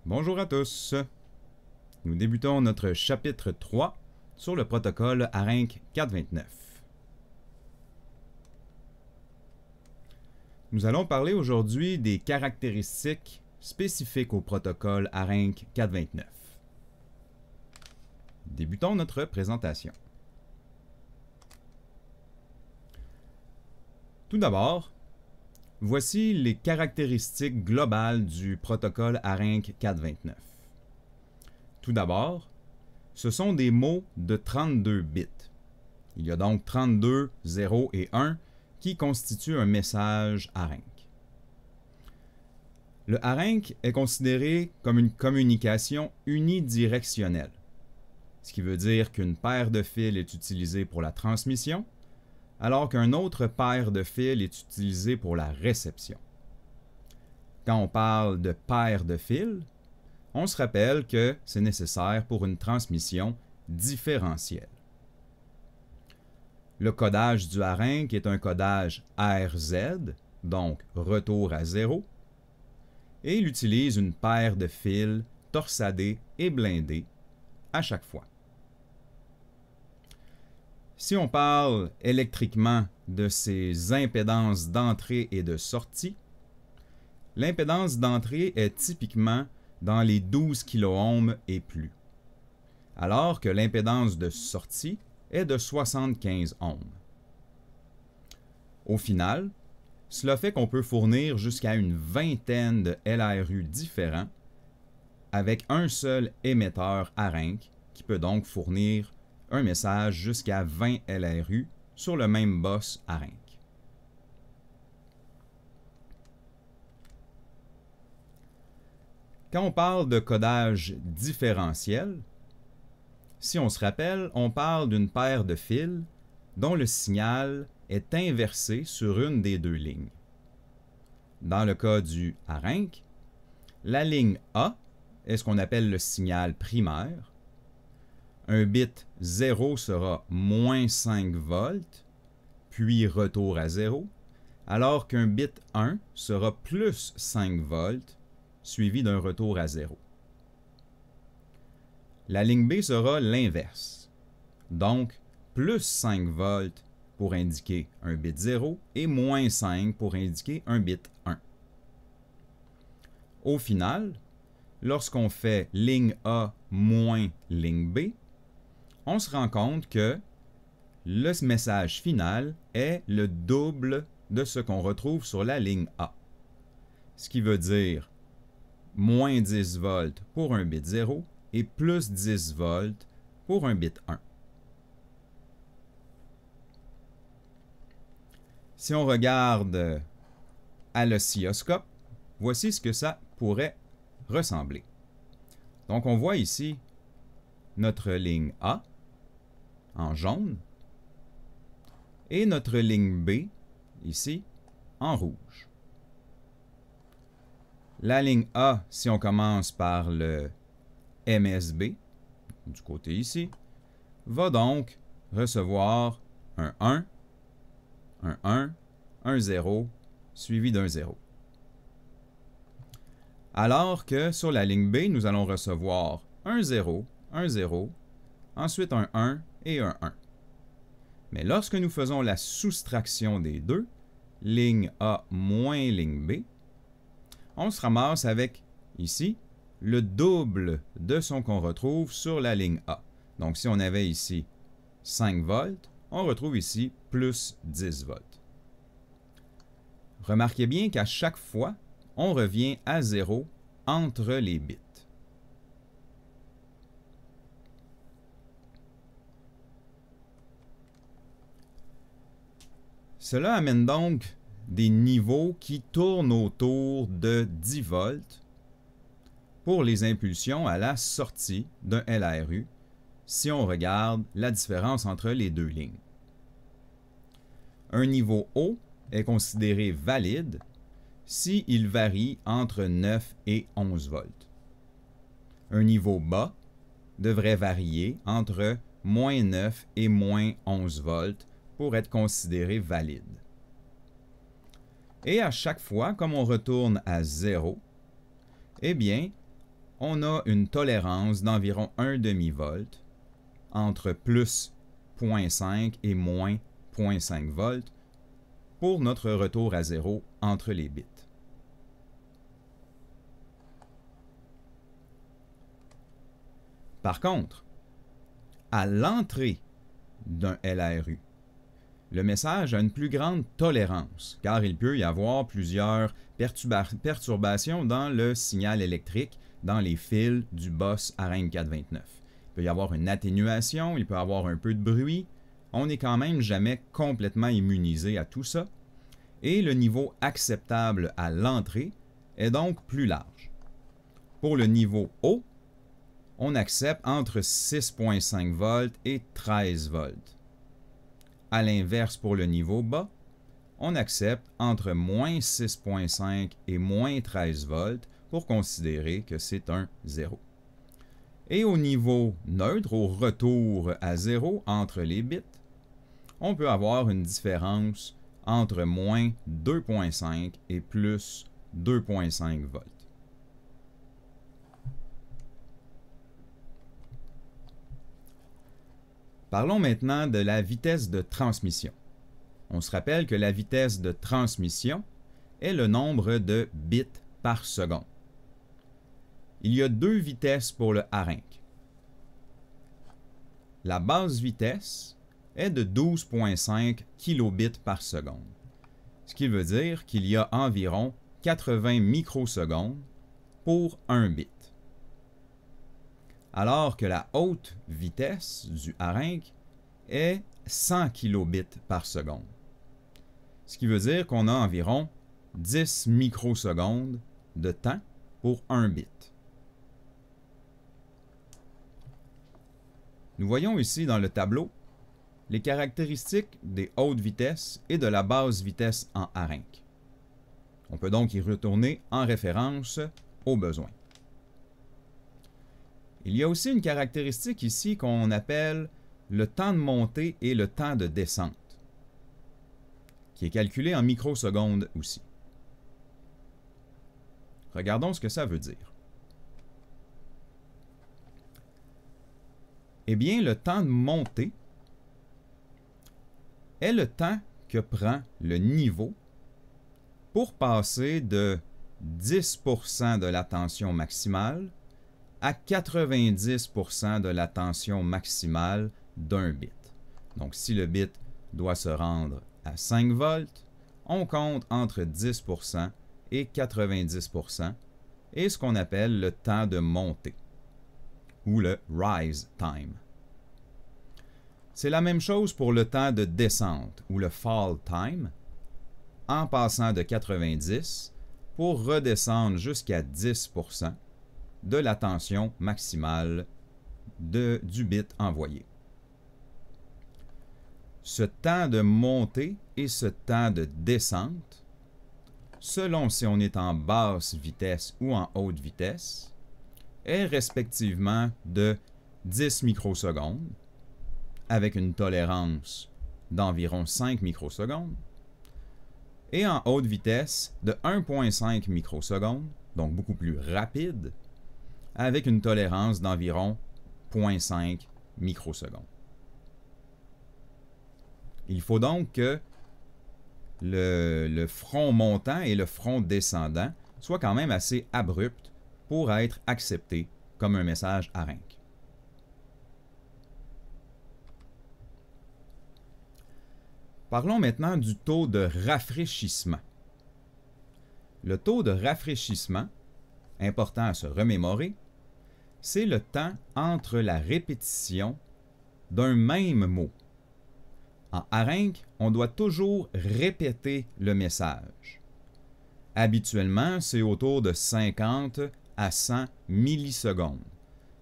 Bonjour à tous. Nous débutons notre chapitre 3 sur le protocole ARINC 429. Nous allons parler aujourd'hui des caractéristiques spécifiques au protocole ARINC 429. Débutons notre présentation. Tout d'abord, voici les caractéristiques globales du protocole ARINC 429. Tout d'abord, ce sont des mots de 32 bits. Il y a donc 32 0 et 1 qui constituent un message ARINC. Le ARINC est considéré comme une communication unidirectionnelle, ce qui veut dire qu'une paire de fils est utilisée pour la transmission, alors qu'une autre paire de fils est utilisée pour la réception. Quand on parle de paire de fils, on se rappelle que c'est nécessaire pour une transmission différentielle. Le codage du ARINC est un codage RZ, donc retour à 0, et il utilise une paire de fils torsadés et blindés à chaque fois. Si on parle électriquement de ces impédances d'entrée et de sortie, l'impédance d'entrée est typiquement dans les 12 kΩ et plus, alors que l'impédance de sortie est de 75 ohms. Au final, cela fait qu'on peut fournir jusqu'à une vingtaine de LRU différents avec un seul émetteur ARINC qui peut donc fournir un message jusqu'à 20 LRU sur le même bus ARINC. Quand on parle de codage différentiel, si on se rappelle, on parle d'une paire de fils dont le signal est inversé sur une des deux lignes. Dans le cas du ARINC, la ligne A est ce qu'on appelle le signal primaire. Un bit 0 sera moins 5 volts, puis retour à 0, alors qu'un bit 1 sera plus 5 volts, suivi d'un retour à 0. La ligne B sera l'inverse, donc plus 5 volts pour indiquer un bit 0 et moins 5 pour indiquer un bit 1. Au final, lorsqu'on fait ligne A moins ligne B, on se rend compte que le message final est le double de ce qu'on retrouve sur la ligne A. Ce qui veut dire moins 10 volts pour un bit 0 et plus 10 volts pour un bit 1. Si on regarde à l'oscilloscope, voici ce que ça pourrait ressembler. Donc on voit ici notre ligne A en jaune et notre ligne B ici en rouge. La ligne A, si on commence par le MSB, du côté ici, va donc recevoir un 1, un 1, un 0, suivi d'un 0. Alors que sur la ligne B, nous allons recevoir un 0, ensuite un 1 et un 1. Mais lorsque nous faisons la soustraction des deux, ligne A moins ligne B, on se ramasse avec, ici, le double de ce qu'on retrouve sur la ligne A. Donc, si on avait ici 5 volts, on retrouve ici plus 10 volts. Remarquez bien qu'à chaque fois, on revient à 0 entre les bits. Cela amène donc des niveaux qui tournent autour de 10 volts pour les impulsions à la sortie d'un LRU si on regarde la différence entre les deux lignes. Un niveau haut est considéré valide s'il varie entre 9 et 11 volts. Un niveau bas devrait varier entre moins 9 et moins 11 volts pour être considéré valide. Et à chaque fois, comme on retourne à 0, eh bien, on a une tolérance d'environ 1 demi-volt entre plus 0,5 et moins 0,5 volts pour notre retour à zéro entre les bits. Par contre, à l'entrée d'un LRU, le message a une plus grande tolérance, car il peut y avoir plusieurs perturbations dans le signal électrique, dans les fils du bus ARINC 429. Il peut y avoir une atténuation, il peut y avoir un peu de bruit. On n'est quand même jamais complètement immunisé à tout ça. Et le niveau acceptable à l'entrée est donc plus large. Pour le niveau haut, on accepte entre 6,5 volts et 13 volts. À l'inverse, pour le niveau bas, on accepte entre moins 6,5 et moins 13 volts pour considérer que c'est un 0. Et au niveau neutre, au retour à 0 entre les bits, on peut avoir une différence entre moins 2,5 et plus 2,5 volts. Parlons maintenant de la vitesse de transmission. On se rappelle que la vitesse de transmission est le nombre de bits par seconde. Il y a deux vitesses pour le ARINC. La basse vitesse est de 12,5 kilobits par seconde, ce qui veut dire qu'il y a environ 80 microsecondes pour 1 bit. Alors que la haute vitesse du ARINC est 100 kilobits par seconde, ce qui veut dire qu'on a environ 10 microsecondes de temps pour 1 bit. Nous voyons ici dans le tableau les caractéristiques des hautes vitesses et de la basse vitesse en ARINC. On peut donc y retourner en référence aux besoins. Il y a aussi une caractéristique ici qu'on appelle le temps de montée et le temps de descente, qui est calculé en microsecondes aussi. Regardons ce que ça veut dire. Eh bien, le temps de montée est le temps que prend le niveau pour passer de 10% de la tension maximale à 90% de la tension maximale d'un bit. Donc, si le bit doit se rendre à 5 volts, on compte entre 10% et 90% et ce qu'on appelle le temps de montée, ou le rise time. C'est la même chose pour le temps de descente, ou le fall time, en passant de 90 pour redescendre jusqu'à 10% de la tension maximale du bit envoyé. Ce temps de montée et ce temps de descente, selon si on est en basse vitesse ou en haute vitesse, est respectivement de 10 microsecondes, avec une tolérance d'environ 5 microsecondes, et en haute vitesse de 1,5 microsecondes, donc beaucoup plus rapide, avec une tolérance d'environ 0,5 microsecondes. Il faut donc que le front montant et le front descendant soient quand même assez abrupts pour être acceptés comme un message ARINC. Parlons maintenant du taux de rafraîchissement. Le taux de rafraîchissement, important à se remémorer, c'est le temps entre la répétition d'un même mot. En ARINC, on doit toujours répéter le message. Habituellement, c'est autour de 50 à 100 millisecondes.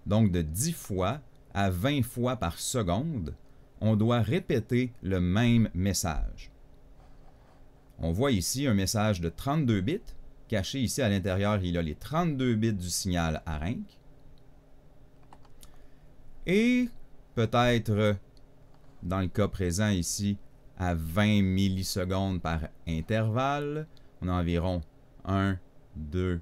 Donc de 10 fois à 20 fois par seconde, on doit répéter le même message. On voit ici un message de 32 bits. Caché ici à l'intérieur, il y a les 32 bits du signal ARINC. Et peut-être, dans le cas présent ici, à 20 millisecondes par intervalle, on a environ 1, 2,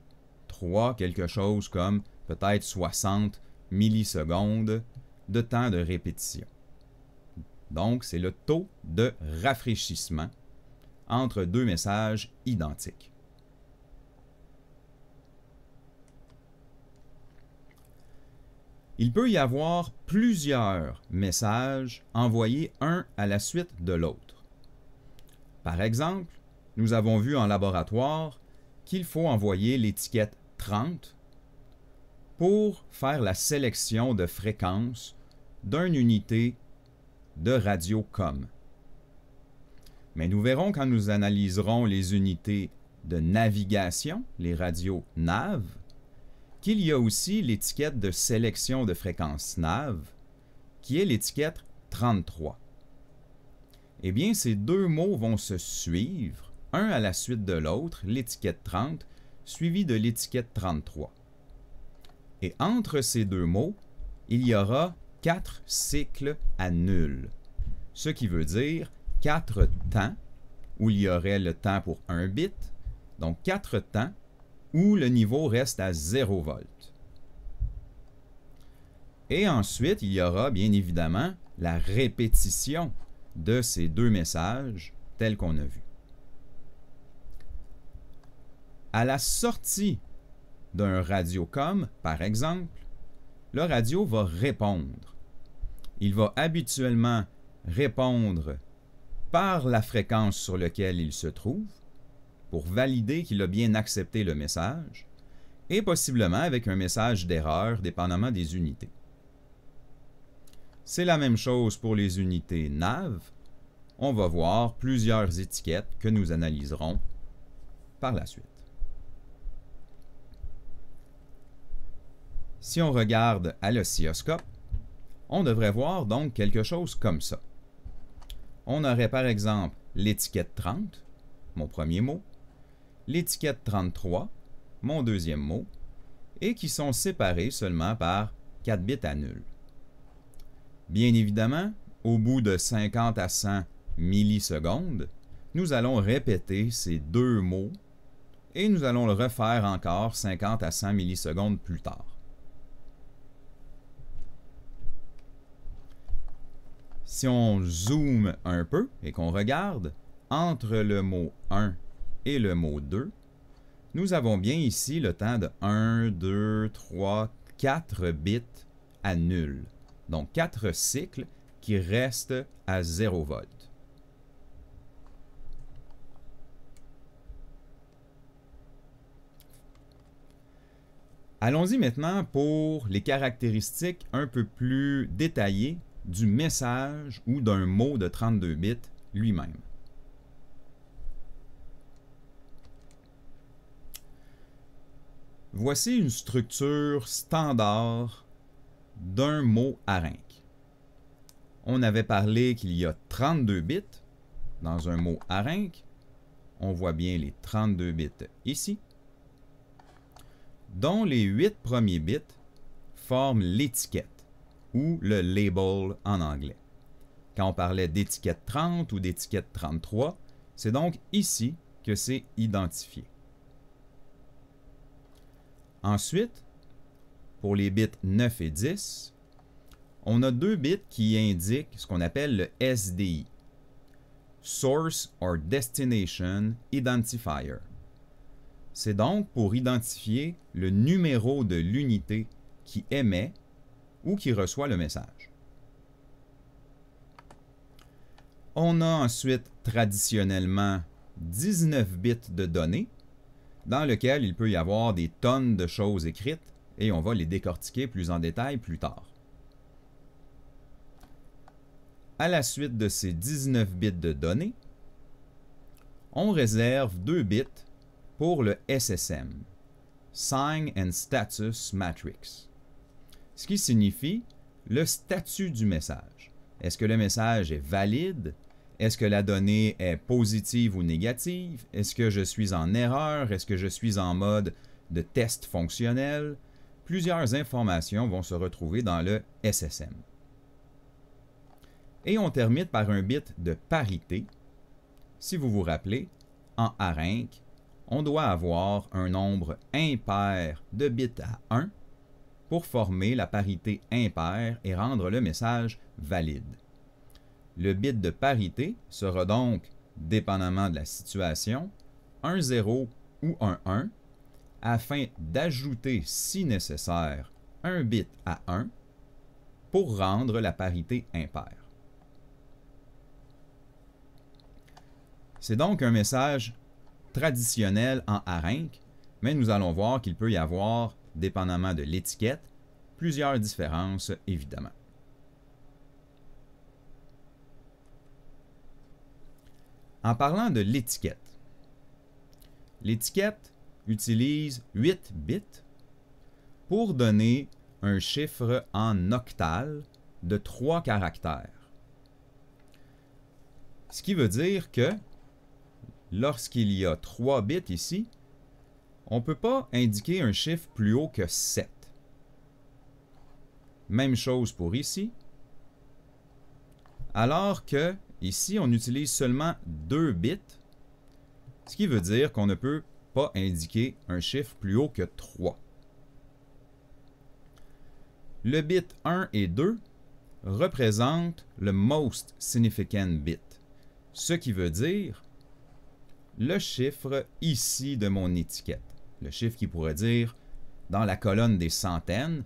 3, quelque chose comme peut-être 60 millisecondes de temps de répétition. Donc, c'est le taux de rafraîchissement entre deux messages identiques. Il peut y avoir plusieurs messages envoyés un à la suite de l'autre. Par exemple, nous avons vu en laboratoire qu'il faut envoyer l'étiquette 30 pour faire la sélection de fréquence d'une unité de radio-com. Mais nous verrons quand nous analyserons les unités de navigation, les radios NAV, qu'il y a aussi l'étiquette de sélection de fréquence NAV, qui est l'étiquette 33. Eh bien, ces deux mots vont se suivre, un à la suite de l'autre, l'étiquette 30, suivi de l'étiquette 33. Et entre ces deux mots, il y aura 4 cycles à nul, ce qui veut dire 4 temps, où il y aurait le temps pour 1 bit, donc 4 temps, où le niveau reste à 0 volts. Et ensuite, il y aura bien évidemment la répétition de ces deux messages tels qu'on a vu. À la sortie d'un radiocom, par exemple, le radio va répondre. Il va habituellement répondre par la fréquence sur laquelle il se trouve, pour valider qu'il a bien accepté le message, et possiblement avec un message d'erreur dépendamment des unités. C'est la même chose pour les unités NAV. On va voir plusieurs étiquettes que nous analyserons par la suite. Si on regarde à l'oscilloscope, on devrait voir donc quelque chose comme ça. On aurait par exemple l'étiquette 30, mon premier mot, l'étiquette 33, mon deuxième mot, et qui sont séparés seulement par 4 bits à nul. Bien évidemment, au bout de 50 à 100 millisecondes, nous allons répéter ces deux mots et nous allons le refaire encore 50 à 100 millisecondes plus tard. Si on zoome un peu et qu'on regarde entre le mot 1 et le mot 2, nous avons bien ici le temps de 1, 2, 3, 4 bits à nul. Donc 4 cycles qui restent à 0 volts. Allons-y maintenant pour les caractéristiques un peu plus détaillées du message ou d'un mot de 32 bits lui-même. Voici une structure standard d'un mot ARINC. On avait parlé qu'il y a 32 bits dans un mot ARINC. On voit bien les 32 bits ici, dont les 8 premiers bits forment l'étiquette ou le label en anglais. Quand on parlait d'étiquette 30 ou d'étiquette 33, c'est donc ici que c'est identifié. Ensuite, pour les bits 9 et 10, on a deux bits qui indiquent ce qu'on appelle le SDI, Source or Destination Identifier. C'est donc pour identifier le numéro de l'unité qui émet ou qui reçoit le message. On a ensuite traditionnellement 19 bits de données dans lesquels il peut y avoir des tonnes de choses écrites et on va les décortiquer plus en détail plus tard. À la suite de ces 19 bits de données, on réserve 2 bits pour le SSM, Sign and Status Matrix, ce qui signifie le statut du message. Est-ce que le message est valide? Est-ce que la donnée est positive ou négative? Est-ce que je suis en erreur? Est-ce que je suis en mode de test fonctionnel? Plusieurs informations vont se retrouver dans le SSM. Et on termine par un bit de parité. Si vous vous rappelez, en ARINC, on doit avoir un nombre impair de bits à 1 pour former la parité impaire et rendre le message valide. Le bit de parité sera donc, dépendamment de la situation, un 0 ou un 1, afin d'ajouter, si nécessaire, un bit à 1 pour rendre la parité impaire. C'est donc un message traditionnel en arinque, mais nous allons voir qu'il peut y avoir, dépendamment de l'étiquette, plusieurs différences évidemment. En parlant de l'étiquette, l'étiquette utilise 8 bits pour donner un chiffre en octal de 3 caractères. Ce qui veut dire que lorsqu'il y a 3 bits ici, on ne peut pas indiquer un chiffre plus haut que 7. Même chose pour ici. Alors que ici, on utilise seulement 2 bits, ce qui veut dire qu'on ne peut pas indiquer un chiffre plus haut que 3. Le bit 1 et 2 représentent le most significant bit, ce qui veut dire le chiffre ici de mon étiquette. Le chiffre qui pourrait dire dans la colonne des centaines,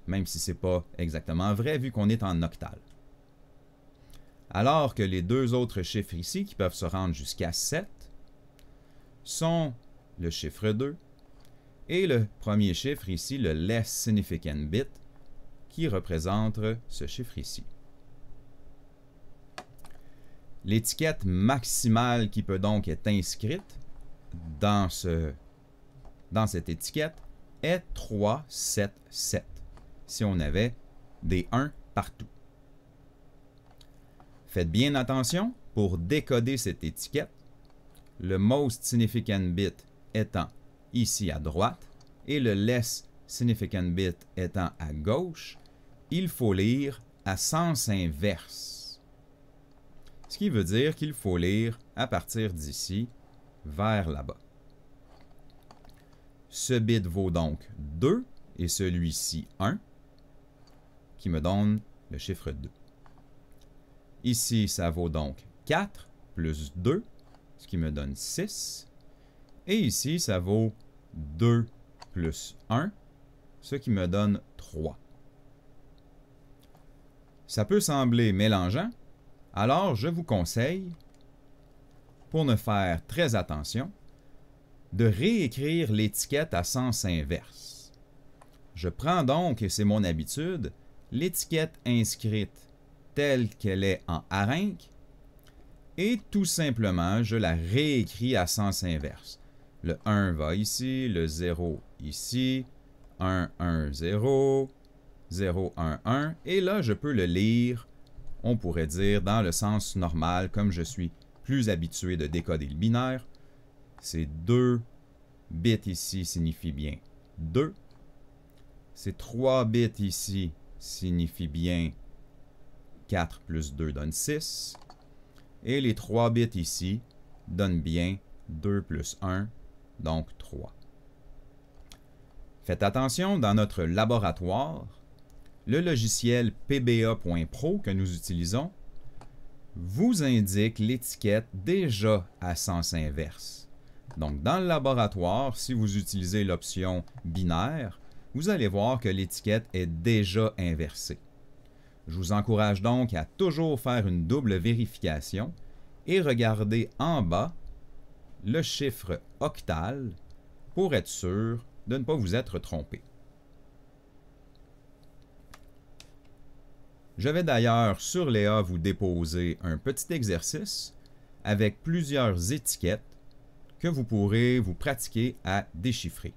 même si ce n'est pas exactement vrai vu qu'on est en octal. Alors que les deux autres chiffres ici, qui peuvent se rendre jusqu'à 7, sont le chiffre 2 et le premier chiffre ici, le less significant bit, qui représente ce chiffre ici. L'étiquette maximale qui peut donc être inscrite dans cette étiquette est 377, si on avait des 1 partout. Faites bien attention, pour décoder cette étiquette, le most significant bit étant ici à droite et le less significant bit étant à gauche, il faut lire à sens inverse. Ce qui veut dire qu'il faut lire à partir d'ici vers là-bas. Ce bit vaut donc 2 et celui-ci 1, qui me donne le chiffre 2. Ici, ça vaut donc 4 plus 2, ce qui me donne 6. Et ici, ça vaut 2 plus 1, ce qui me donne 3. Ça peut sembler mélangeant, alors je vous conseille, pour ne faire très attention, de réécrire l'étiquette à sens inverse. Je prends donc, et c'est mon habitude, l'étiquette inscrite telle qu'elle est en arinque et tout simplement, je la réécris à sens inverse. Le 1 va ici, le 0 ici, 1, 1, 0, 0, 1, 1, et là, je peux le lire, on pourrait dire, dans le sens normal, comme je suis plus habitué de décoder le binaire. Ces 2 bits ici signifient bien 2. Ces 3 bits ici signifient bien 4 plus 2 donne 6. Et les 3 bits ici donnent bien 2 plus 1, donc 3. Faites attention, dans notre laboratoire, le logiciel pba.pro que nous utilisons vous indique l'étiquette déjà à sens inverse. Donc, dans le laboratoire, si vous utilisez l'option binaire, vous allez voir que l'étiquette est déjà inversée. Je vous encourage donc à toujours faire une double vérification et regarder en bas le chiffre octal pour être sûr de ne pas vous être trompé. Je vais d'ailleurs sur Léa vous déposer un petit exercice avec plusieurs étiquettes que vous pourrez vous pratiquer à déchiffrer.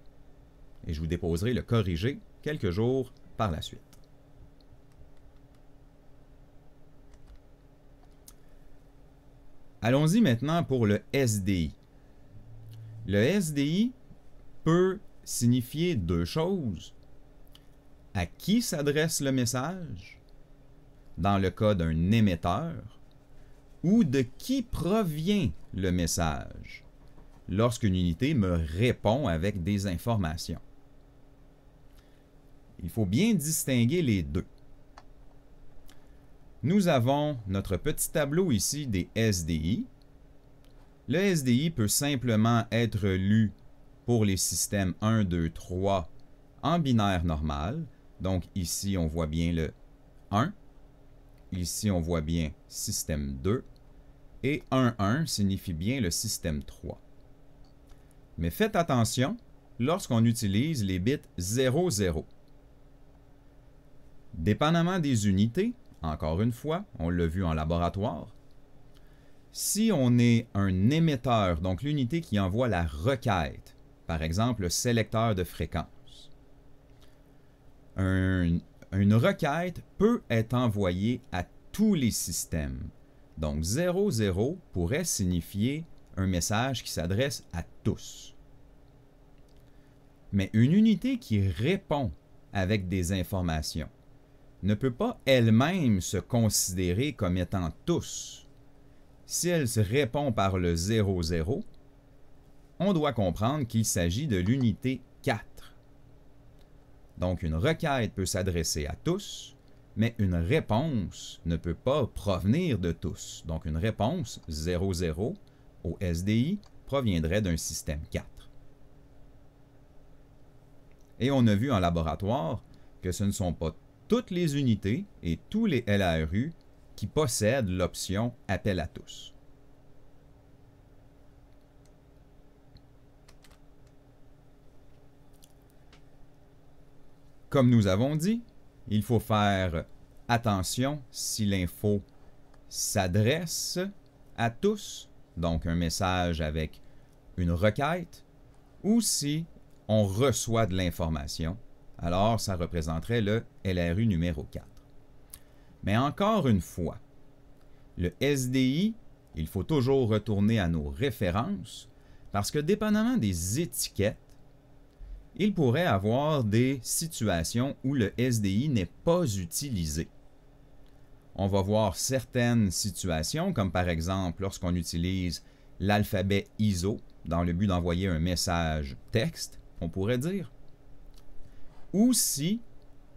Et je vous déposerai le corrigé quelques jours par la suite. Allons-y maintenant pour le SDI. Le SDI peut signifier deux choses. À qui s'adresse le message, dans le cas d'un émetteur, ou de qui provient le message, lorsqu'une unité me répond avec des informations. il faut bien distinguer les deux. Nous avons notre petit tableau ici des SDI. Le SDI peut simplement être lu pour les systèmes 1, 2, 3 en binaire normal. Donc ici, on voit bien le 1. Ici, on voit bien système 2. Et 1, 1 signifie bien le système 3. Mais faites attention lorsqu'on utilise les bits 0, 0. Dépendamment des unités, encore une fois, on l'a vu en laboratoire, si on est un émetteur, donc l'unité qui envoie la requête, par exemple le sélecteur de fréquence, une requête peut être envoyée à tous les systèmes. Donc 0, 0 pourrait signifier un message qui s'adresse à tous. Mais une unité qui répond avec des informations ne peut pas elle-même se considérer comme étant tous. Si elle se répond par le 0, 0, on doit comprendre qu'il s'agit de l'unité 4. Donc une requête peut s'adresser à tous, mais une réponse ne peut pas provenir de tous. Donc une réponse 0, 0 au SDI proviendrait d'un système 4. Et on a vu en laboratoire que ce ne sont pas toutes les unités et tous les LARU qui possèdent l'option « Appel à tous ». Comme nous avons dit, il faut faire attention si l'info s'adresse à tous, donc un message avec une requête, ou si on reçoit de l'information, alors ça représenterait le LRU numéro 4. Mais encore une fois, le SDI, il faut toujours retourner à nos références parce que dépendamment des étiquettes, il pourrait avoir des situations où le SDI n'est pas utilisé. On va voir certaines situations, comme par exemple lorsqu'on utilise l'alphabet ISO dans le but d'envoyer un message texte, on pourrait dire, ou si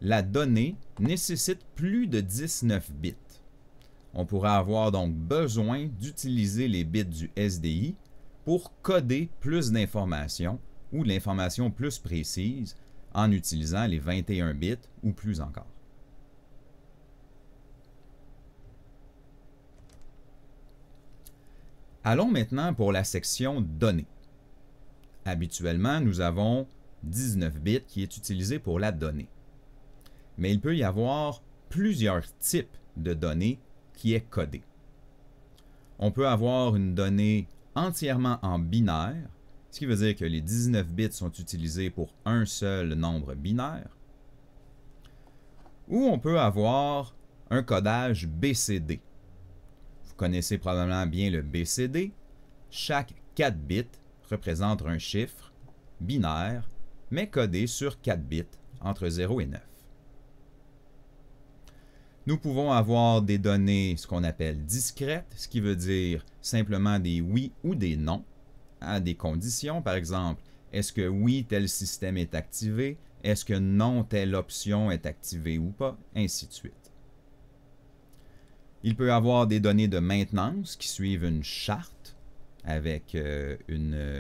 la donnée nécessite plus de 19 bits. On pourrait avoir donc besoin d'utiliser les bits du SDI pour coder plus d'informations ou de l'information plus précise en utilisant les 21 bits ou plus encore. Allons maintenant pour la section données. Habituellement, nous avons 19 bits qui est utilisé pour la donnée. Mais il peut y avoir plusieurs types de données qui est codée. On peut avoir une donnée entièrement en binaire, ce qui veut dire que les 19 bits sont utilisés pour un seul nombre binaire. Ou on peut avoir un codage BCD. Vous connaissez probablement bien le BCD. Chaque 4 bits représente un chiffre binaire, mais codé sur 4 bits entre 0 et 9. Nous pouvons avoir des données, ce qu'on appelle discrètes, ce qui veut dire simplement des oui ou des non, à des conditions. Par exemple, est-ce que oui, tel système est activé? Est-ce que non, telle option est activée ou pas? Ainsi de suite. Il peut y avoir des données de maintenance qui suivent une charte avec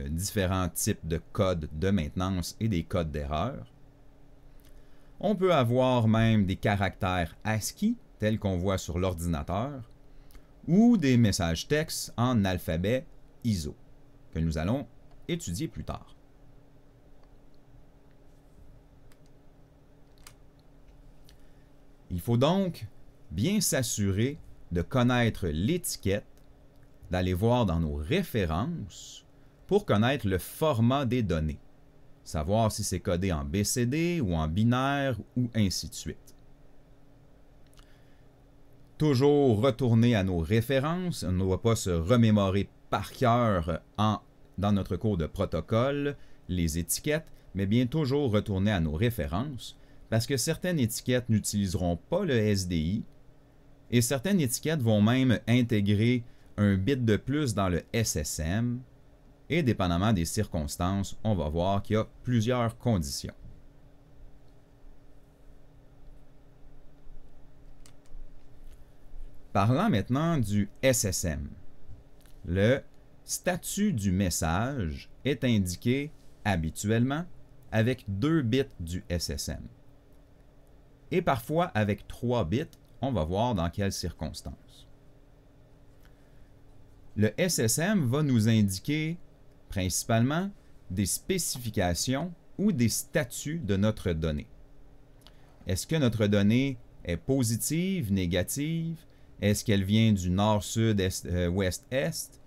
différents types de codes de maintenance et des codes d'erreur. On peut avoir même des caractères ASCII, tels qu'on voit sur l'ordinateur, ou des messages textes en alphabet ISO, que nous allons étudier plus tard. Il faut donc bien s'assurer de connaître l'étiquette, d'aller voir dans nos références pour connaître le format des données, savoir si c'est codé en BCD ou en binaire ou ainsi de suite. Toujours retourner à nos références, on ne doit pas se remémorer par cœur dans notre cours de protocole les étiquettes, mais bien toujours retourner à nos références parce que certaines étiquettes n'utiliseront pas le SDI et certaines étiquettes vont même intégrer un bit de plus dans le SSM et dépendamment des circonstances, on va voir qu'il y a plusieurs conditions. Parlant maintenant du SSM. Le statut du message est indiqué habituellement avec 2 bits du SSM. Et parfois avec 3 bits, on va voir dans quelles circonstances. Le SSM va nous indiquer principalement des spécifications ou des statuts de notre donnée. Est-ce que notre donnée est positive, négative? Est-ce qu'elle vient du nord-sud, ouest-est,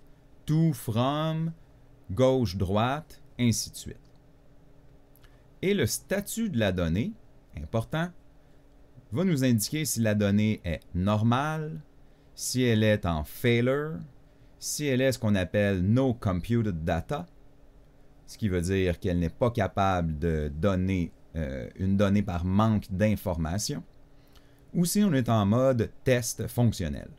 to, from, gauche-droite, ainsi de suite. Et le statut de la donnée, important, va nous indiquer si la donnée est normale, si elle est en failure, si elle est ce qu'on appelle no computed data, ce qui veut dire qu'elle n'est pas capable de donner une donnée par manque d'information, ou si on est en mode test fonctionnel.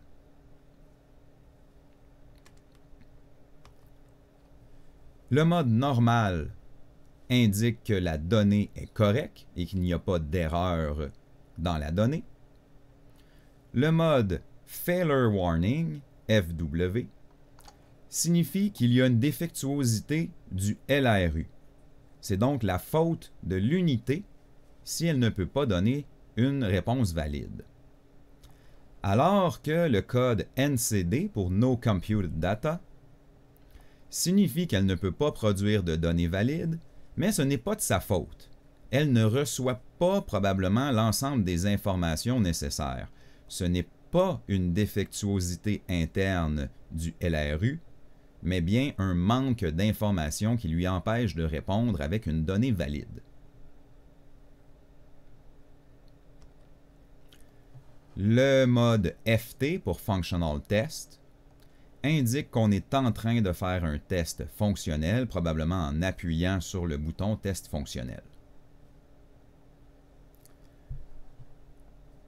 Le mode normal indique que la donnée est correcte et qu'il n'y a pas d'erreur dans la donnée. Le mode Failure Warning, FW, signifie qu'il y a une défectuosité du LRU. C'est donc la faute de l'unité si elle ne peut pas donner une réponse valide. Alors que le code NCD pour No Computed Data signifie qu'elle ne peut pas produire de données valides, mais ce n'est pas de sa faute. Elle ne reçoit pas probablement l'ensemble des informations nécessaires. Ce n'est pas une défectuosité interne du LRU, mais bien un manque d'informations qui lui empêche de répondre avec une donnée valide. Le mode FT pour Functional Test indique qu'on est en train de faire un test fonctionnel, probablement en appuyant sur le bouton Test fonctionnel.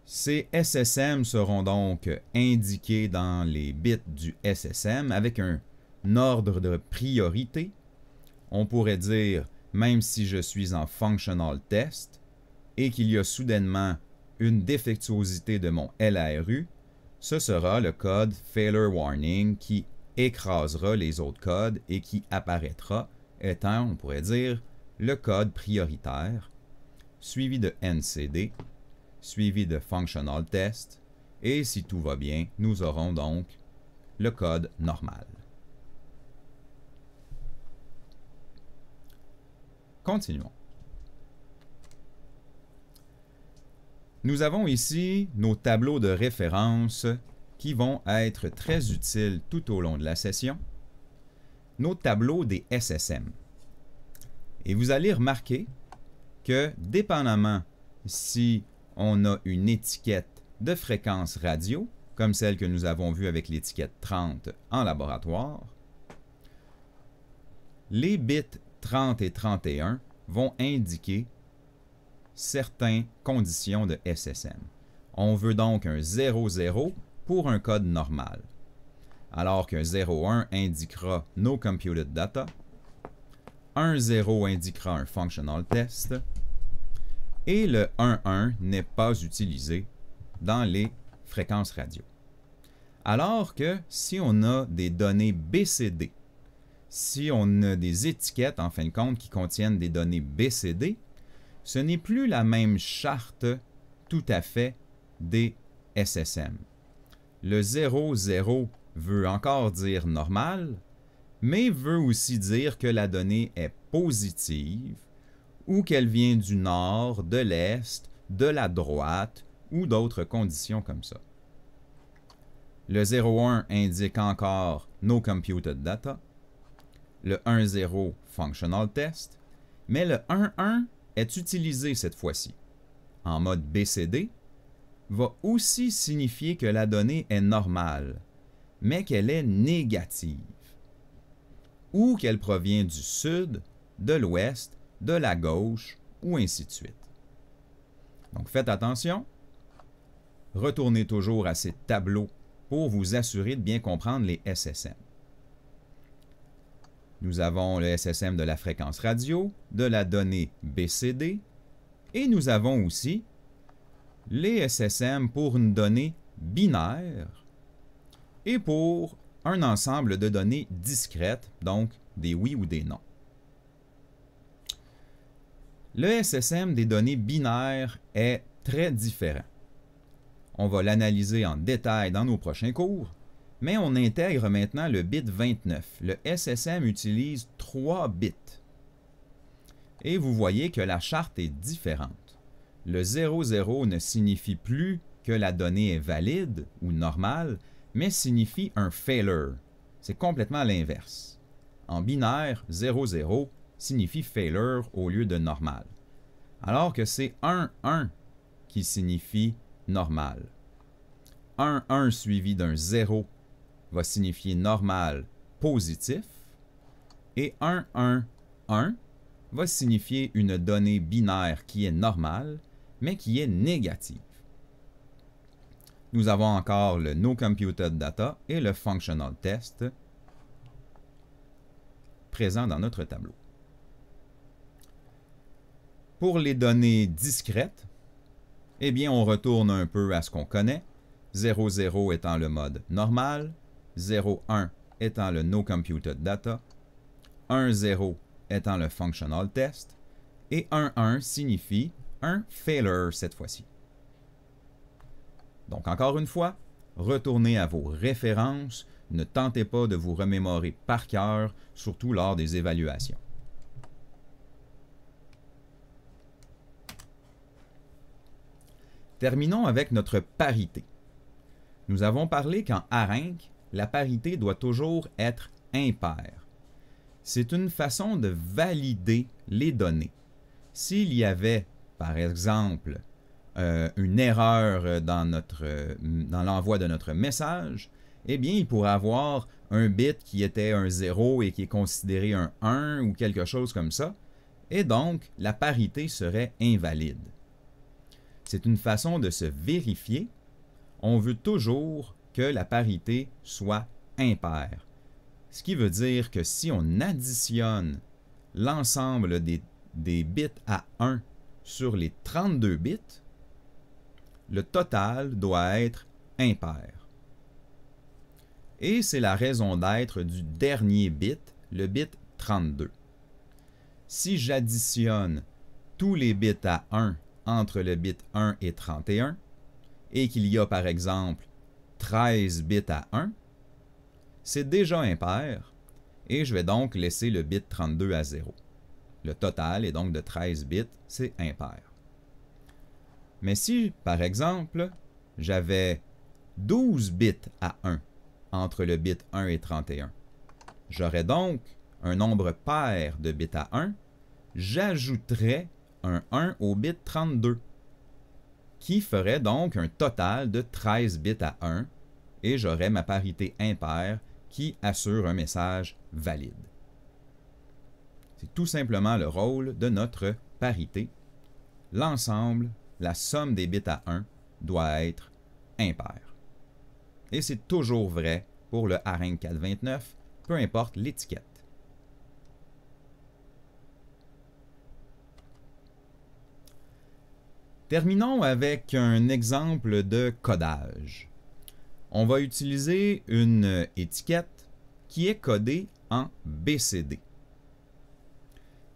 Ces SSM seront donc indiqués dans les bits du SSM avec un ordre de priorité. On pourrait dire, même si je suis en Functional Test et qu'il y a soudainement une défectuosité de mon LRU, ce sera le code Failure Warning qui écrasera les autres codes et qui apparaîtra étant, on pourrait dire, le code prioritaire, suivi de NCD, suivi de Functional Test, et si tout va bien, nous aurons donc le code normal. Continuons. Nous avons ici nos tableaux de référence qui vont être très utiles tout au long de la session, nos tableaux des SSM. Et vous allez remarquer que, dépendamment si on a une étiquette de fréquence radio, comme celle que nous avons vue avec l'étiquette 30 en laboratoire, les bits 30 et 31 vont indiquer certaines conditions de SSM. On veut donc un 00 pour un code normal, alors qu'un 01 indiquera No Computed Data, un 0 indiquera un Functional Test, et le 11 n'est pas utilisé dans les fréquences radio. Alors que si on a des données BCD, si on a des étiquettes en fin de compte qui contiennent des données BCD, ce n'est plus la même charte tout à fait des SSM. Le 00 veut encore dire normal, mais veut aussi dire que la donnée est positive ou qu'elle vient du nord, de l'est, de la droite ou d'autres conditions comme ça. Le 01 indique encore No Computed Data, le 10 Functional Test, mais le 11 est utilisé cette fois-ci en mode BCD, va aussi signifier que la donnée est normale, mais qu'elle est négative, ou qu'elle provient du sud, de l'ouest, de la gauche, ou ainsi de suite. Donc faites attention, retournez toujours à ces tableaux pour vous assurer de bien comprendre les SSM. Nous avons le SSM de la fréquence radio, de la donnée BCD, et nous avons aussi les SSM pour une donnée binaire et pour un ensemble de données discrètes, donc des oui ou des non. Le SSM des données binaires est très différent. On va l'analyser en détail dans nos prochains cours, mais on intègre maintenant le bit 29. Le SSM utilise 3 bits. Et vous voyez que la charte est différente. Le 00 ne signifie plus que la donnée est valide ou normale, mais signifie un failure. C'est complètement l'inverse. En binaire, 00 signifie failure au lieu de normal. Alors que c'est 1 qui signifie normal. 1 suivi d'un 0 va signifier normal positif et 1 va signifier une donnée binaire qui est normale mais qui est négative. Nous avons encore le No Computed Data et le Functional Test présents dans notre tableau. Pour les données discrètes, eh bien, on retourne un peu à ce qu'on connaît, 00 étant le mode normal, 01 étant le No Computed Data, 10 étant le Functional Test, et 11 signifie un failure cette fois-ci. Donc, encore une fois, retournez à vos références, ne tentez pas de vous remémorer par cœur, surtout lors des évaluations. Terminons avec notre parité. Nous avons parlé qu'en ARINC, la parité doit toujours être impaire. C'est une façon de valider les données. S'il y avait, par exemple, une erreur dans l'envoi de notre message, eh bien, il pourrait avoir un bit qui était un 0 et qui est considéré un 1 ou quelque chose comme ça, et donc la parité serait invalide. C'est une façon de se vérifier. On veut toujours que la parité soit impaire. Ce qui veut dire que si on additionne l'ensemble des bits à 1 sur les 32 bits, le total doit être impair. Et c'est la raison d'être du dernier bit, le bit 32. Si j'additionne tous les bits à 1 entre le bit 1 et 31, et qu'il y a par exemple 13 bits à 1, c'est déjà impair, et je vais donc laisser le bit 32 à 0. Le total est donc de 13 bits, c'est impair. Mais si, par exemple, j'avais 12 bits à 1 entre le bit 1 et 31, j'aurais donc un nombre pair de bits à 1, j'ajouterais un 1 au bit 32, qui ferait donc un total de 13 bits à 1, et j'aurais ma parité impaire qui assure un message valide. C'est tout simplement le rôle de notre parité. L'ensemble, la somme des bits à 1, doit être impaire. Et c'est toujours vrai pour le ARINC 429, peu importe l'étiquette. Terminons avec un exemple de codage. On va utiliser une étiquette qui est codée en BCD.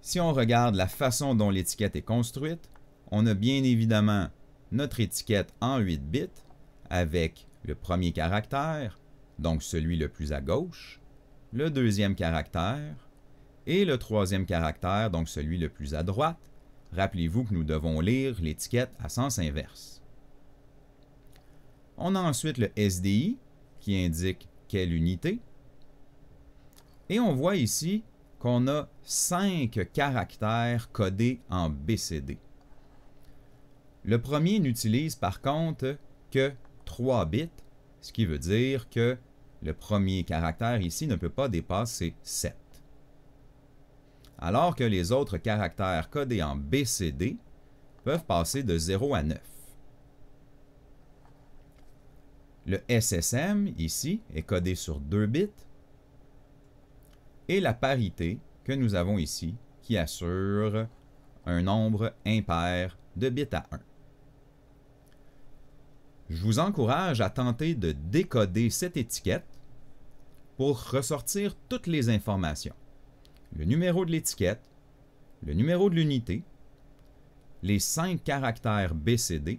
Si on regarde la façon dont l'étiquette est construite, on a bien évidemment notre étiquette en 8 bits avec le premier caractère, donc celui le plus à gauche, le deuxième caractère et le troisième caractère, donc celui le plus à droite. Rappelez-vous que nous devons lire l'étiquette à sens inverse. On a ensuite le SDI qui indique quelle unité. Et on voit ici qu'on a 5 caractères codés en BCD. Le premier n'utilise par contre que 3 bits, ce qui veut dire que le premier caractère ici ne peut pas dépasser 7. Alors que les autres caractères codés en BCD peuvent passer de 0 à 9. Le SSM, ici, est codé sur 2 bits, et la parité que nous avons ici, qui assure un nombre impair de bits à 1. Je vous encourage à tenter de décoder cette étiquette pour ressortir toutes les informations. Le numéro de l'étiquette, le numéro de l'unité, les 5 caractères BCD,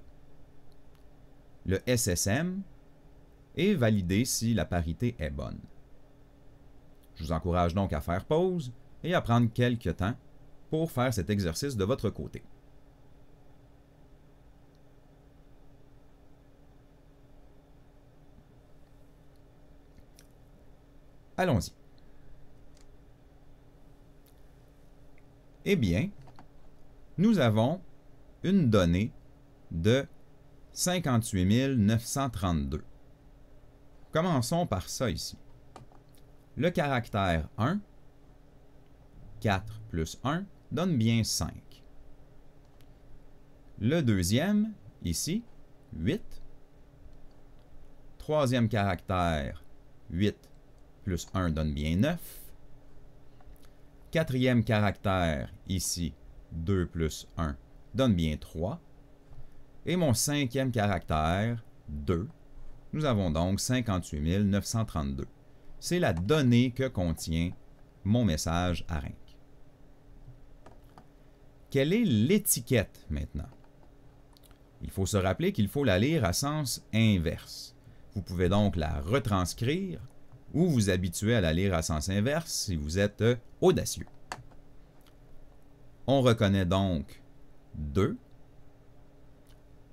le SSM et valider si la parité est bonne. Je vous encourage donc à faire pause et à prendre quelques temps pour faire cet exercice de votre côté. Allons-y. Eh bien, nous avons une donnée de 58 932. Commençons par ça ici. Le caractère 1, 4 plus 1, donne bien 5. Le deuxième, ici, 8. Troisième caractère, 8 plus 1 donne bien 9. Quatrième caractère, ici, 2 plus 1 donne bien 3. Et mon cinquième caractère, 2. Nous avons donc 58 932. C'est la donnée que contient mon message ARINC. Quelle est l'étiquette maintenant? Il faut se rappeler qu'il faut la lire à sens inverse. Vous pouvez donc la retranscrire ou vous habituer à la lire à sens inverse si vous êtes audacieux. On reconnaît donc 2.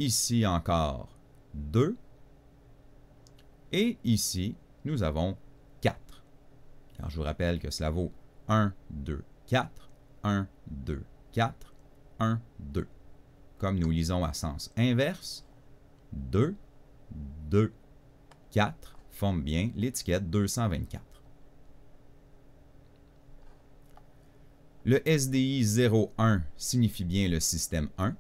Ici encore 2. Et ici, nous avons 4. Alors, je vous rappelle que cela vaut 1, 2, 4, 1, 2, 4, 1, 2. Comme nous lisons à sens inverse, 2, 2, 4 forment bien l'étiquette 224. Le SDI 01 signifie bien le système 1.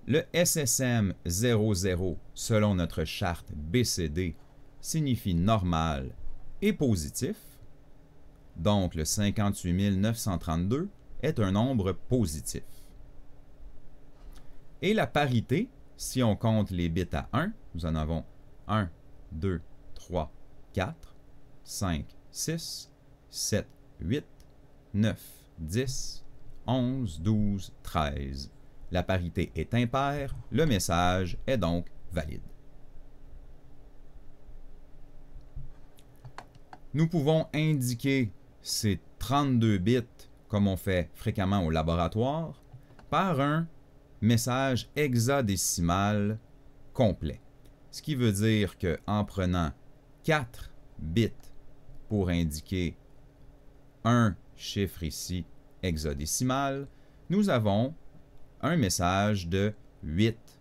Le SSM 00, selon notre charte BCD, signifie normal et positif. Donc, le 58 932 est un nombre positif. Et la parité, si on compte les bits à 1, nous en avons 1, 2, 3, 4, 5, 6, 7, 8, 9, 10, 11, 12, 13. La parité est impaire, le message est donc valide. Nous pouvons indiquer ces 32 bits, comme on fait fréquemment au laboratoire, par un message hexadécimal complet. Ce qui veut dire qu'en prenant 4 bits pour indiquer un chiffre ici hexadécimal, nous avons un message de 8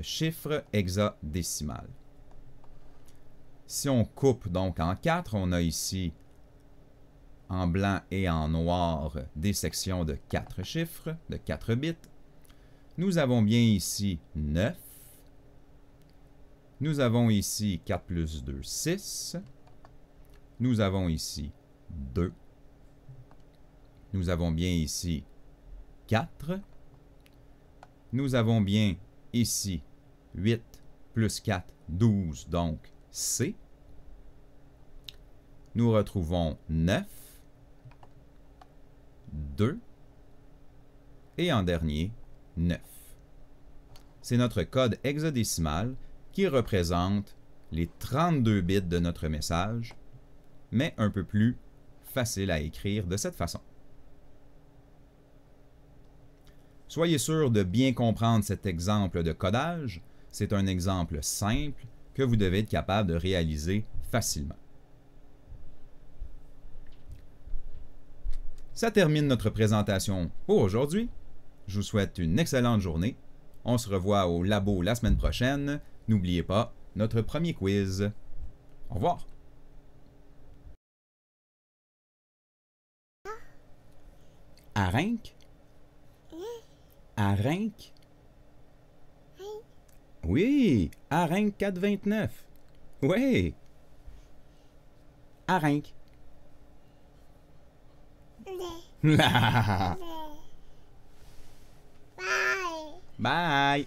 chiffres hexadécimales. Si on coupe donc en 4, on a ici en blanc et en noir des sections de 4 chiffres, de 4 bits. Nous avons bien ici 9. Nous avons ici 4 plus 2, 6. Nous avons ici 2. Nous avons bien ici 4. Nous avons bien ici 8 plus 4, 12, donc C. Nous retrouvons 9, 2 et en dernier 9. C'est notre code hexadécimal qui représente les 32 bits de notre message, mais un peu plus facile à écrire de cette façon. Soyez sûr de bien comprendre cet exemple de codage. C'est un exemple simple que vous devez être capable de réaliser facilement. Ça termine notre présentation pour aujourd'hui. Je vous souhaite une excellente journée. On se revoit au labo la semaine prochaine. N'oubliez pas notre premier quiz. Au revoir. ARINC? ARINC? Oui, ARINC 429. Oui. ARINC. Bye. Bye.